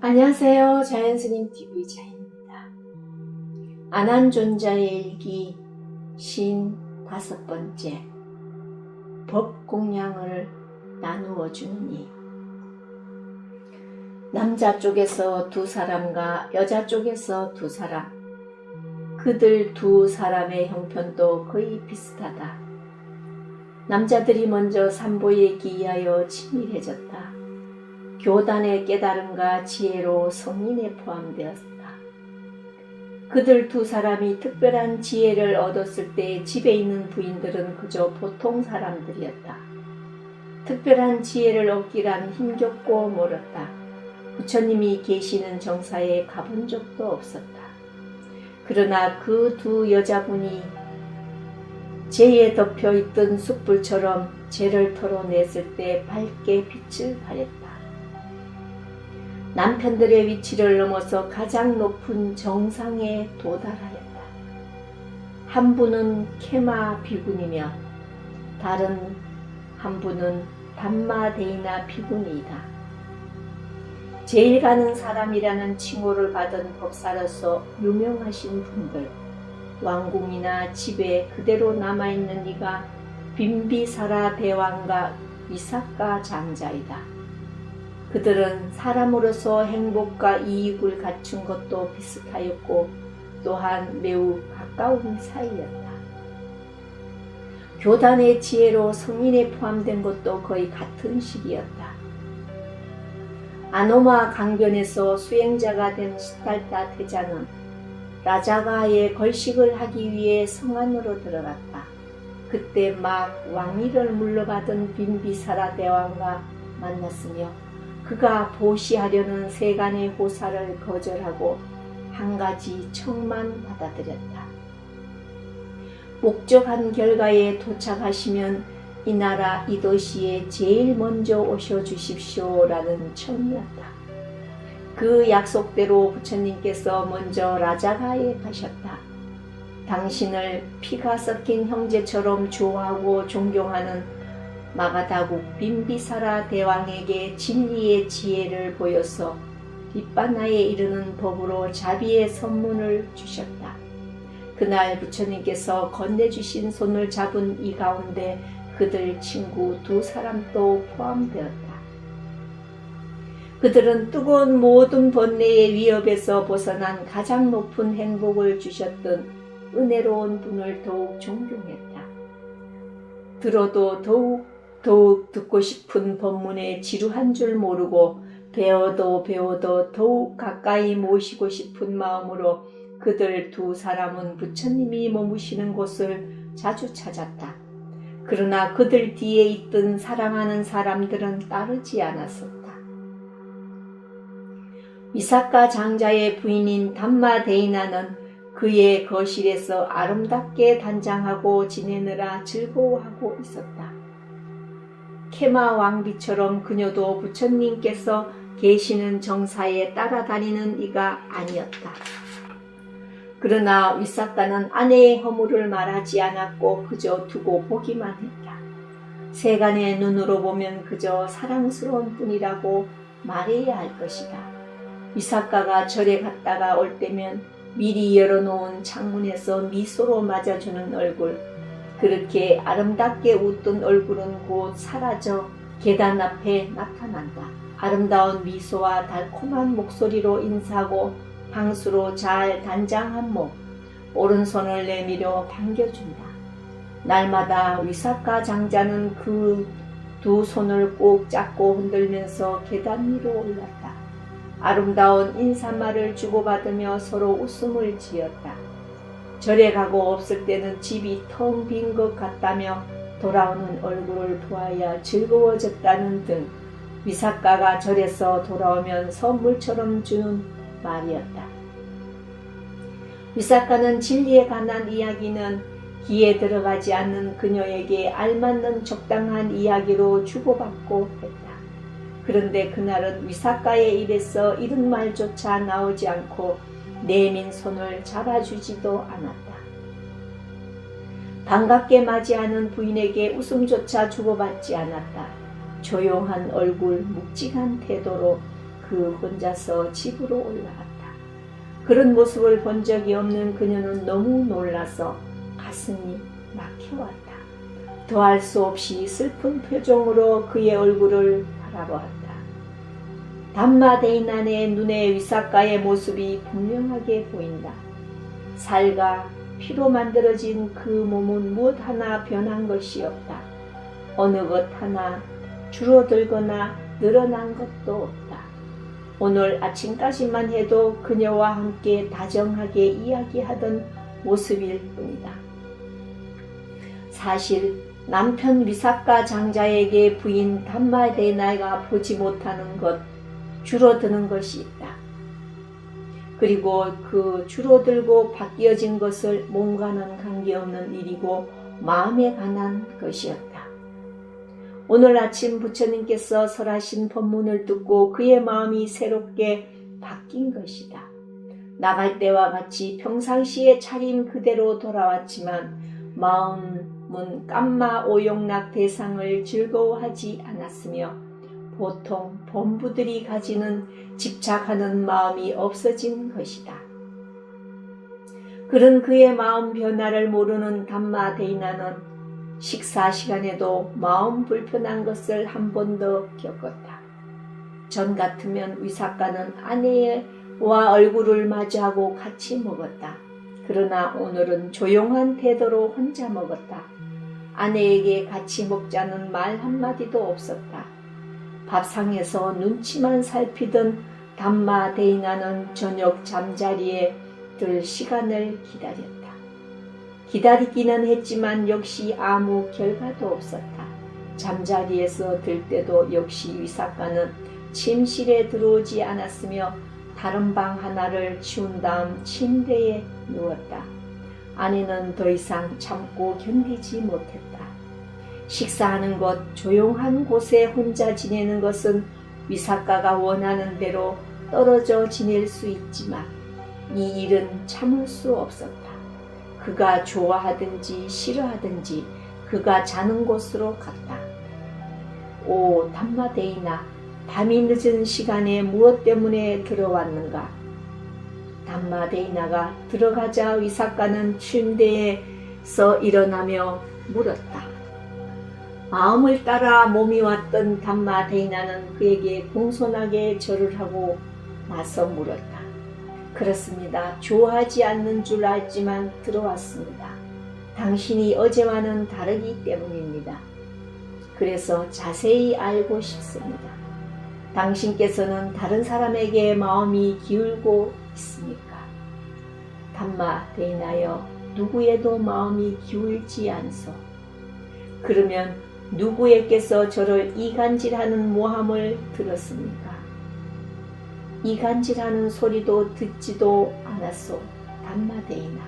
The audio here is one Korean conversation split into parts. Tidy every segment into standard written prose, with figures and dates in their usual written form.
안녕하세요. 자연스님 TV 자연입니다. 안한존자의 일기 신 5번째 법공양을 나누어 주느니 남자 쪽에서 2사람과 여자 쪽에서 2사람 그들 2사람의 형편도 거의 비슷하다. 남자들이 먼저 삼보에 기이하여 친밀해졌다. 교단의 깨달음과 지혜로 성인에 포함되었다. 그들 2사람이 특별한 지혜를 얻었을 때 집에 있는 부인들은 그저 보통 사람들이었다. 특별한 지혜를 얻기란 힘겹고 멀었다. 부처님이 계시는 정사에 가본 적도 없었다. 그러나 그 2 여자분이 재에 덮여있던 숯불처럼 재를 털어냈을 때 밝게 빛을 발했다. 남편들의 위치를 넘어서 가장 높은 정상에 도달하였다. 한 분은 케마 비군이며 다른 한 분은 담마데이나 비군이다. 제일 가는 사람이라는 칭호를 받은 법사로서 유명하신 분들, 왕궁이나 집에 그대로 남아있는 이가 빈비사라 대왕과 위사카 장자이다. 그들은 사람으로서 행복과 이익을 갖춘 것도 비슷하였고 또한 매우 가까운 사이였다. 교단의 지혜로 성인에 포함된 것도 거의 같은 시기였다. 아노마 강변에서 수행자가 된 시달타 태자는 라자가의 걸식을 하기 위해 성 안으로 들어갔다. 그때 막 왕위를 물러받은 빈비사라 대왕과 만났으며 그가 보시하려는 세간의 호사를 거절하고 한 가지 청만 받아들였다. 목적한 결과에 도착하시면 이 나라 이 도시에 제일 먼저 오셔주십시오라는 청이었다. 그 약속대로 부처님께서 먼저 라자가에 가셨다. 당신을 피가 섞인 형제처럼 좋아하고 존경하는 마가다국 빈비사라 대왕에게 진리의 지혜를 보여서 뒷바나에 이르는 법으로 자비의 선문을 주셨다. 그날 부처님께서 건네주신 손을 잡은 이 가운데 그들 친구 2사람도 포함되었다. 그들은 뜨거운 모든 번뇌의 위협에서 벗어난 가장 높은 행복을 주셨던 은혜로운 분을 더욱 존경했다. 들어도 더욱 듣고 싶은 법문의 지루한 줄 모르고 배워도 더욱 가까이 모시고 싶은 마음으로 그들 2사람은 부처님이 머무시는 곳을 자주 찾았다. 그러나 그들 뒤에 있던 사랑하는 사람들은 따르지 않았었다. 위사카 장자의 부인인 담마데이나는 그의 거실에서 아름답게 단장하고 지내느라 즐거워하고 있었다. 케마 왕비처럼 그녀도 부처님께서 계시는 정사에 따라다니는 이가 아니었다. 그러나 위사카는 아내의 허물을 말하지 않았고 그저 두고 보기만 했다. 세간의 눈으로 보면 그저 사랑스러운 뿐이라고 말해야 할 것이다. 위사카가 절에 갔다가 올 때면 미리 열어놓은 창문에서 미소로 맞아주는 얼굴, 그렇게 아름답게 웃던 얼굴은 곧 사라져 계단 앞에 나타난다. 아름다운 미소와 달콤한 목소리로 인사하고 향수로 잘 단장한 몸, 오른손을 내밀어 반겨준다. 날마다 위사카 장자는 그 2 손을 꼭 잡고 흔들면서 계단 위로 올랐다. 아름다운 인사말을 주고받으며 서로 웃음을 지었다. 절에 가고 없을 때는 집이 텅 빈 것 같다며 돌아오는 얼굴을 보아야 즐거워졌다는 등 위사카가 절에서 돌아오면 선물처럼 주는 말이었다. 위사카는 진리에 관한 이야기는 귀에 들어가지 않는 그녀에게 알맞는 적당한 이야기로 주고받고 했다. 그런데 그날은 위사카의 입에서 이런 말조차 나오지 않고 내민 손을 잡아주지도 않았다. 반갑게 맞이하는 부인에게 웃음조차 주고받지 않았다. 조용한 얼굴, 묵직한 태도로 그 혼자서 집으로 올라갔다. 그런 모습을 본 적이 없는 그녀는 너무 놀라서 가슴이 막혀왔다. 더할 수 없이 슬픈 표정으로 그의 얼굴을 바라보았다. 담마데이나의 눈에 위사카의 모습이 분명하게 보인다. 살과 피로 만들어진 그 몸은 무엇 하나 변한 것이 없다. 어느 것 하나 줄어들거나 늘어난 것도 없다. 오늘 아침까지만 해도 그녀와 함께 다정하게 이야기하던 모습일 뿐이다. 사실 남편 위사카 장자에게 부인 담마데이나가 보지 못하는 것, 줄어드는 것이 있다. 그리고 그 줄어들고 바뀌어진 것을 몸과는 관계없는 일이고 마음에 관한 것이었다. 오늘 아침 부처님께서 설하신 법문을 듣고 그의 마음이 새롭게 바뀐 것이다. 나갈 때와 같이 평상시의 차림 그대로 돌아왔지만 마음은 깜마 오용락 대상을 즐거워하지 않았으며 보통 범부들이 가지는 집착하는 마음이 없어진 것이다. 그런 그의 마음 변화를 모르는 담마데이나는 식사 시간에도 마음 불편한 것을 한 번 더 겪었다. 전 같으면 위사카는 아내와 얼굴을 마주하고 같이 먹었다. 그러나 오늘은 조용한 태도로 혼자 먹었다. 아내에게 같이 먹자는 말 한마디도 없었다. 밥상에서 눈치만 살피던 담마데이나는 저녁 잠자리에 들 시간을 기다렸다. 기다리기는 했지만 역시 아무 결과도 없었다. 잠자리에서 들 때도 역시 위사카는 침실에 들어오지 않았으며 다른 방 하나를 치운 다음 침대에 누웠다. 아내는 더 이상 참고 견디지 못했다. 식사하는 것, 조용한 곳에 혼자 지내는 것은 위사카가 원하는 대로 떨어져 지낼 수 있지만 이 일은 참을 수 없었다. 그가 좋아하든지 싫어하든지 그가 자는 곳으로 갔다. 오 담마데이나, 밤이 늦은 시간에 무엇 때문에 들어왔는가? 담마데이나가 들어가자 위사카는 침대에서 일어나며 물었다. 마음을 따라 몸이 왔던 담마데이나는 그에게 공손하게 절을 하고 나서 물었다. 그렇습니다. 좋아하지 않는 줄 알지만 들어왔습니다. 당신이 어제와는 다르기 때문입니다. 그래서 자세히 알고 싶습니다. 당신께서는 다른 사람에게 마음이 기울고 있습니까? 담마데이나여, 누구에도 마음이 기울지 않소. 그러면 누구에게서 저를 이간질하는 모함을 들었습니까? 이간질하는 소리도 듣지도 않았소, 담마데이나.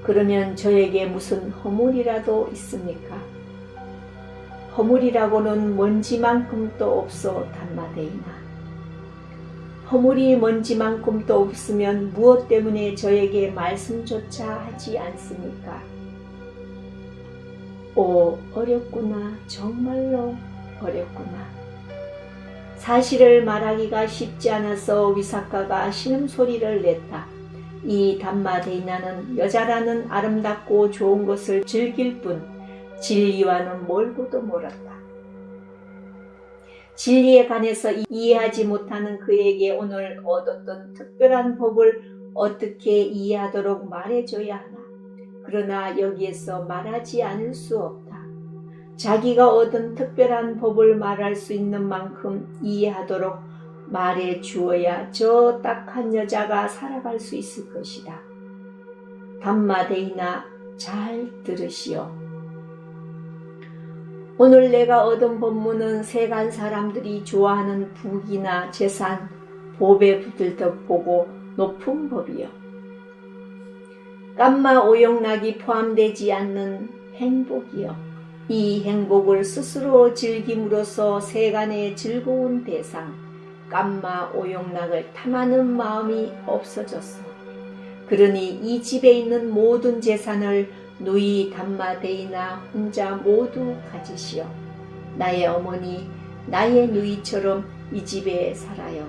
그러면 저에게 무슨 허물이라도 있습니까? 허물이라고는 먼지만큼도 없소, 담마데이나. 허물이 먼지만큼도 없으면 무엇 때문에 저에게 말씀조차 하지 않습니까? 오, 어렵구나. 정말로 어렵구나. 사실을 말하기가 쉽지 않아서 위사카가 신음소리를 냈다. 이 담마데이나는 여자라는 아름답고 좋은 것을 즐길 뿐 진리와는 멀고도 멀었다. 진리에 관해서 이해하지 못하는 그에게 오늘 얻었던 특별한 법을 어떻게 이해하도록 말해줘야 하나. 그러나 여기에서 말하지 않을 수 없다. 자기가 얻은 특별한 법을 말할 수 있는 만큼 이해하도록 말해 주어야 저 딱한 여자가 살아갈 수 있을 것이다. 담마데이나, 잘 들으시오. 오늘 내가 얻은 법문은 세간 사람들이 좋아하는 부귀나 재산, 법에 붙을 덕보고 높은 법이요. 깜마 오용락이 포함되지 않는 행복이요. 이 행복을 스스로 즐김으로써 세간의 즐거운 대상, 깜마 오용락을 탐하는 마음이 없어졌어. 그러니 이 집에 있는 모든 재산을 누이 담마데이나 혼자 모두 가지시오. 나의 어머니, 나의 누이처럼 이 집에 살아요.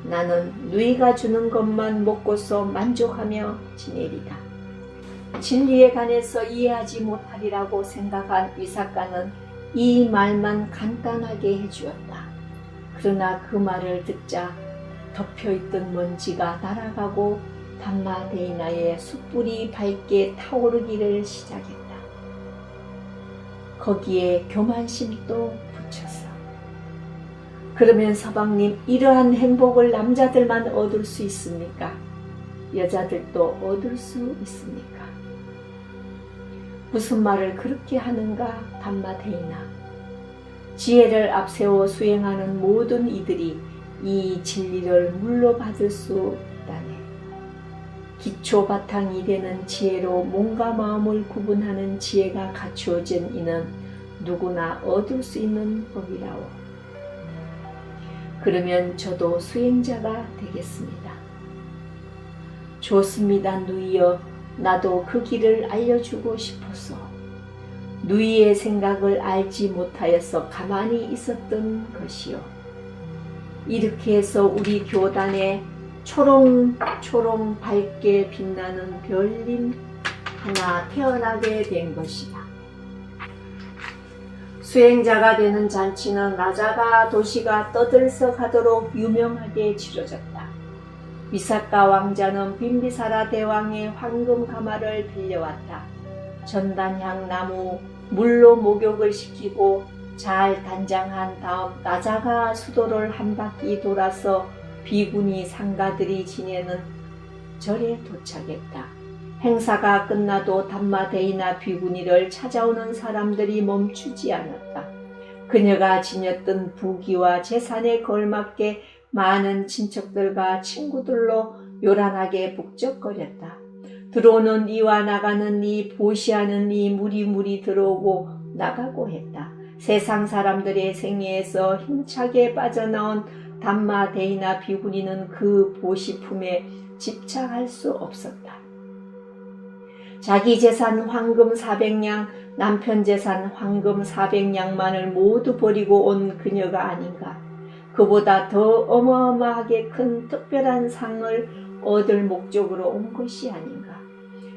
나는 누이가 주는 것만 먹고서 만족하며 지내리다. 진리에 관해서 이해하지 못하리라고 생각한 위삭가는 이 말만 간단하게 해주었다. 그러나 그 말을 듣자 덮여있던 먼지가 날아가고 담마데이나의 숯불이 밝게 타오르기를 시작했다. 거기에 교만심도 붙였어. 그러면 서방님, 이러한 행복을 남자들만 얻을 수 있습니까? 여자들도 얻을 수 있습니까? 무슨 말을 그렇게 하는가 담마데이나. 지혜를 앞세워 수행하는 모든 이들이 이 진리를 물러받을 수 있다네. 기초 바탕이 되는 지혜로 몸과 마음을 구분하는 지혜가 갖추어진 이는 누구나 얻을 수 있는 법이라오. 그러면 저도 수행자가 되겠습니다. 좋습니다, 누이여. 나도 그 길을 알려주고 싶었어. 누이의 생각을 알지 못하여서 가만히 있었던 것이요. 이렇게 해서 우리 교단에 초롱초롱 밝게 빛나는 별님 하나 태어나게 된 것이다. 수행자가 되는 잔치는 라자가 도시가 떠들썩하도록 유명하게 치러졌다. 위삭가 왕자는 빈비사라 대왕의 황금 가마를 빌려왔다. 전단향 나무 물로 목욕을 시키고 잘 단장한 다음 라자가 수도를 한 바퀴 돌아서 비구니 상가들이 지내는 절에 도착했다. 행사가 끝나도 담마데이나 비구니를 찾아오는 사람들이 멈추지 않았다. 그녀가 지녔던 부귀와 재산에 걸맞게 많은 친척들과 친구들로 요란하게 북적거렸다. 들어오는 이와 나가는 이, 보시하는 이 무리무리 들어오고 나가고 했다. 세상 사람들의 생애에서 힘차게 빠져나온 담마데이나 비구니는 그 보시품에 집착할 수 없었다. 자기 재산 황금 400냥, 남편 재산 황금 400냥만을 모두 버리고 온 그녀가 아닌가. 그보다 더 어마어마하게 큰 특별한 상을 얻을 목적으로 온 것이 아닌가.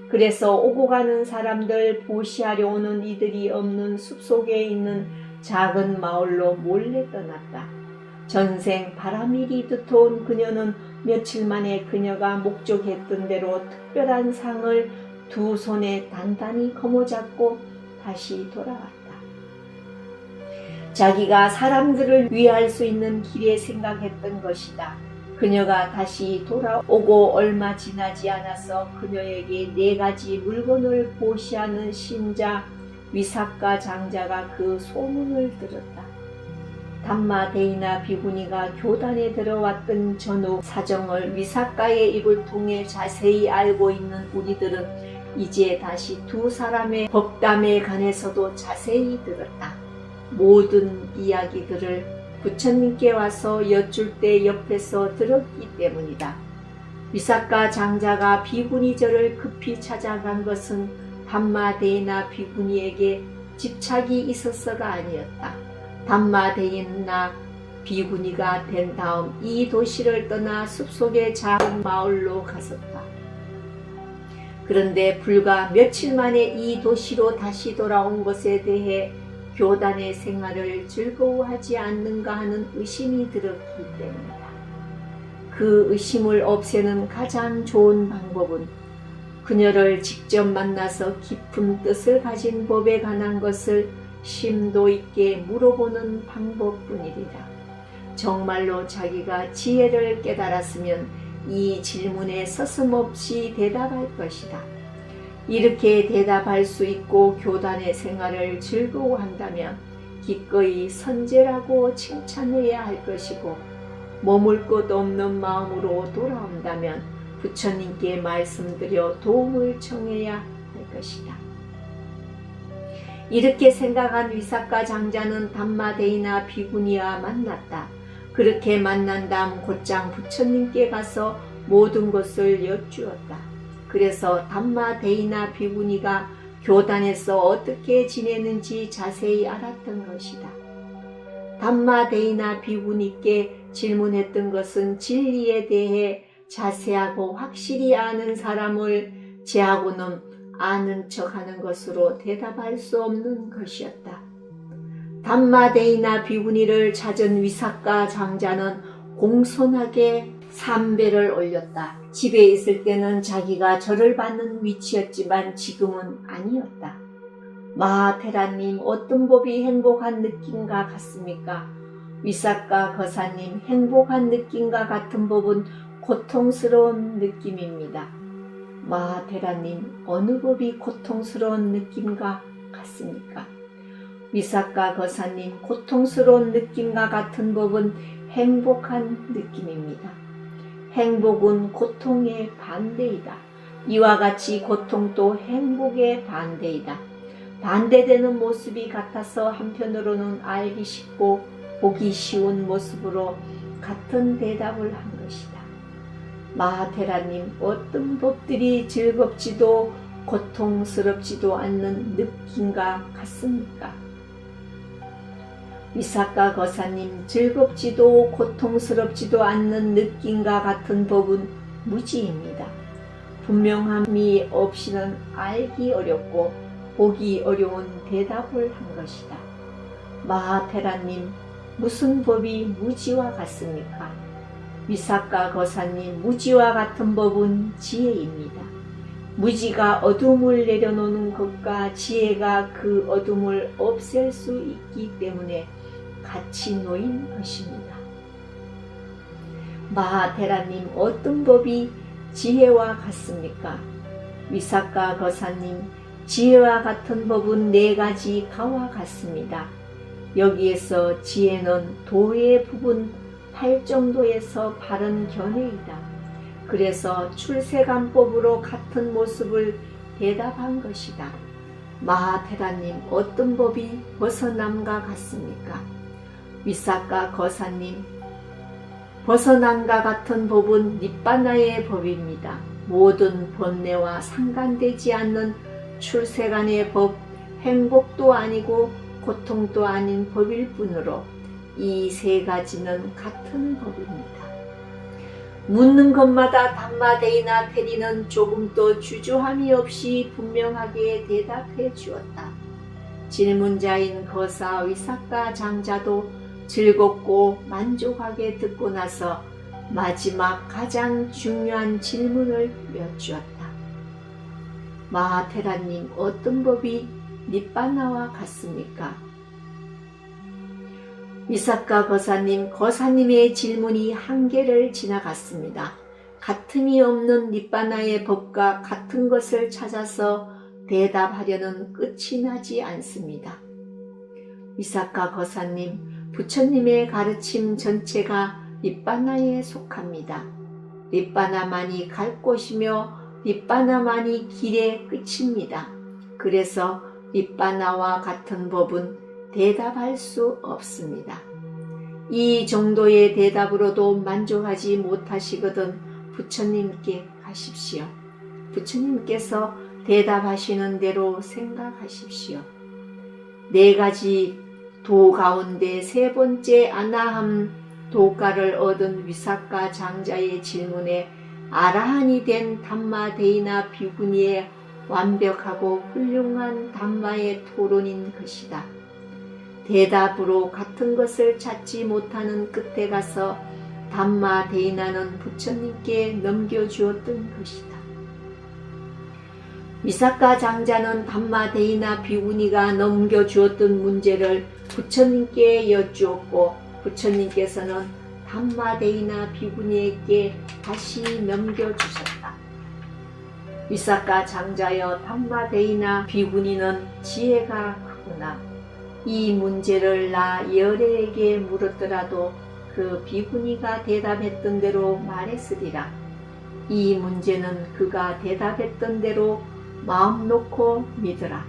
그래서 오고 가는 사람들, 보시하려 오는 이들이 없는 숲속에 있는 작은 마을로 몰래 떠났다. 전생 바람일이 두터운 그녀는 며칠 만에 그녀가 목적했던 대로 특별한 상을 두 손에 단단히 거머잡고 다시 돌아왔다. 자기가 사람들을 위할 수 있는 길에 생각했던 것이다. 그녀가 다시 돌아오고 얼마 지나지 않아서 그녀에게 4가지 물건을 보시하는 신자 위삭가 장자가 그 소문을 들었다. 담마데이나 비구니가 교단에 들어왔던 전후 사정을 위삭가의 입을 통해 자세히 알고 있는 우리들은 이제 다시 두 사람의 법담에 관해서도 자세히 들었다. 모든 이야기들을 부처님께 와서 여쭐 때 옆에서 들었기 때문이다. 위삭가 장자가 비구니절을 급히 찾아간 것은 담마데이나 비구니에게 집착이 있어서가 아니었다. 담마데이나 비구니가 된 다음 이 도시를 떠나 숲속의 작은 마을로 갔었다. 그런데 불과 며칠 만에 이 도시로 다시 돌아온 것에 대해 교단의 생활을 즐거워하지 않는가 하는 의심이 들었기 때문이다. 그 의심을 없애는 가장 좋은 방법은 그녀를 직접 만나서 깊은 뜻을 가진 법에 관한 것을 심도 있게 물어보는 방법뿐이리라. 정말로 자기가 지혜를 깨달았으면 이 질문에 서슴없이 대답할 것이다. 이렇게 대답할 수 있고 교단의 생활을 즐거워한다면 기꺼이 선제라고 칭찬해야 할 것이고, 머물 곳 없는 마음으로 돌아온다면 부처님께 말씀드려 도움을 청해야 할 것이다. 이렇게 생각한 위삭가 장자는 담마데이나 비구니와 만났다. 그렇게 만난 다음 곧장 부처님께 가서 모든 것을 여쭈었다. 그래서 담마데이나 비구니가 교단에서 어떻게 지내는지 자세히 알았던 것이다. 담마데이나 비구니께 질문했던 것은 진리에 대해 자세하고 확실히 아는 사람을 제하고는 아는 척하는 것으로 대답할 수 없는 것이었다. 담마데이나 비구니를 찾은 위사카 장자는 공손하게 삼배를 올렸다. 집에 있을 때는 자기가 절을 받는 위치였지만 지금은 아니었다. 마하테라님, 어떤 법이 행복한 느낌과 같습니까? 위사카 거사님, 행복한 느낌과 같은 법은 고통스러운 느낌입니다. 마하테라님, 어느 법이 고통스러운 느낌과 같습니까? 위사카 거사님, 고통스러운 느낌과 같은 법은 행복한 느낌입니다. 행복은 고통의 반대이다. 이와 같이 고통도 행복의 반대이다. 반대되는 모습이 같아서 한편으로는 알기 쉽고 보기 쉬운 모습으로 같은 대답을 한 것이다. 마하테라님, 어떤 법들이 즐겁지도 고통스럽지도 않는 느낌과 같습니까? 위사카 거사님, 즐겁지도 고통스럽지도 않는 느낌과 같은 법은 무지입니다. 분명함이 없이는 알기 어렵고 보기 어려운 대답을 한 것이다. 마하테라님, 무슨 법이 무지와 같습니까? 위사카 거사님, 무지와 같은 법은 지혜입니다. 무지가 어둠을 내려놓는 것과 지혜가 그 어둠을 없앨 수 있기 때문에 같이 놓인 것입니다. 마하테라님, 어떤 법이 지혜와 같습니까? 위사카 거사님, 지혜와 같은 법은 4가지 가와 같습니다. 여기에서 지혜는 도의 부분 8정도에서 바른 견해이다. 그래서 출세관법으로 같은 모습을 대답한 것이다. 마하테라님, 어떤 법이 벗어남과 같습니까? 위사카 거사님, 벗어남과 같은 법은 니빠나의 법입니다. 모든 번뇌와 상관되지 않는 출세간의 법, 행복도 아니고 고통도 아닌 법일 뿐으로 이 3가지는 같은 법입니다. 묻는 것마다 담마데이나 테리는 조금도 주저함이 없이 분명하게 대답해 주었다. 질문자인 거사 위사카 장자도 즐겁고 만족하게 듣고 나서 마지막 가장 중요한 질문을 여쭈었다. 마하테라님, 어떤 법이 니빠나와 같습니까? 위사카 거사님, 거사님의 질문이 한계를 지나갔습니다. 같음이 없는 니빠나의 법과 같은 것을 찾아서 대답하려는 끝이 나지 않습니다. 위사카 거사님, 부처님의 가르침 전체가 니빠나에 속합니다. 니빠나만이 갈 곳이며 니빠나만이 길의 끝입니다. 그래서 니빠나와 같은 법은 대답할 수 없습니다. 이 정도의 대답으로도 만족하지 못하시거든 부처님께 가십시오. 부처님께서 대답하시는 대로 생각하십시오. 4가지 도 가운데 3번째 아나함 도가를 얻은 위사카 장자의 질문에 아라한이 된 담마데이나 비구니의 완벽하고 훌륭한 담마의 토론인 것이다. 대답으로 같은 것을 찾지 못하는 끝에 가서 담마데이나는 부처님께 넘겨주었던 것이다. 위사카 장자는 담마데이나 비구니가 넘겨주었던 문제를 부처님께 여쭈었고 부처님께서는 담마데이나 비구니에게 다시 넘겨주셨다. 위사카 장자여, 담마데이나 비구니는 지혜가 크구나. 이 문제를 나 열애에게 물었더라도 그 비구니가 대답했던 대로 말했으리라. 이 문제는 그가 대답했던 대로 마음 놓고 믿으라.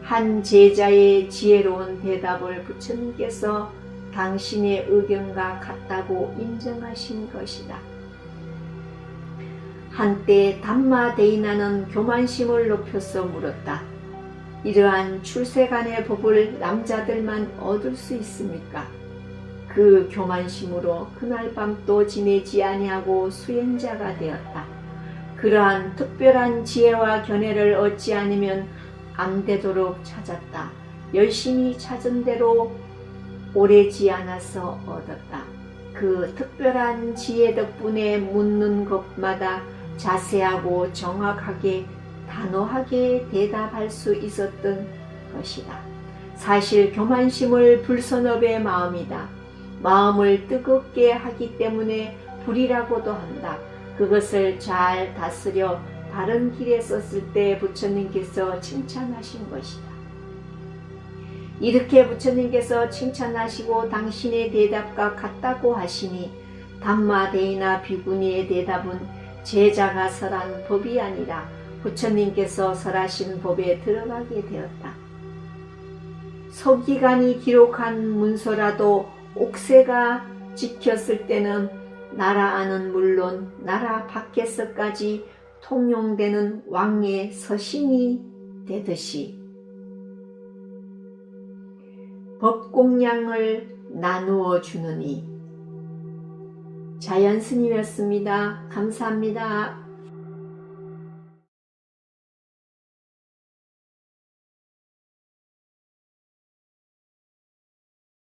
한 제자의 지혜로운 대답을 부처님께서 당신의 의견과 같다고 인정하신 것이다. 한때 담마데이나는 교만심을 높여서 물었다. 이러한 출세간의 법을 남자들만 얻을 수 있습니까? 그 교만심으로 그날 밤도 지내지 아니하고 수행자가 되었다. 그러한 특별한 지혜와 견해를 얻지 않으면 안 되도록 찾았다. 열심히 찾은 대로 오래지 않아서 얻었다. 그 특별한 지혜 덕분에 묻는 것마다 자세하고 정확하게 단호하게 대답할 수 있었던 것이다. 사실 교만심을 불선업의 마음이다. 마음을 뜨겁게 하기 때문에 불이라고도 한다. 그것을 잘 다스려 바른 길에 썼을 때 부처님께서 칭찬하신 것이다. 이렇게 부처님께서 칭찬하시고 당신의 대답과 같다고 하시니 담마대이나 비구니의 대답은 제자가 설한 법이 아니라 부처님께서 설하신 법에 들어가게 되었다. 서기관이 기록한 문서라도 옥새가 지켰을 때는 나라 안은 물론 나라 밖에서까지 통용되는 왕의 서신이 되듯이 법공양을 나누어 주느니. 자연스님이었습니다. 감사합니다.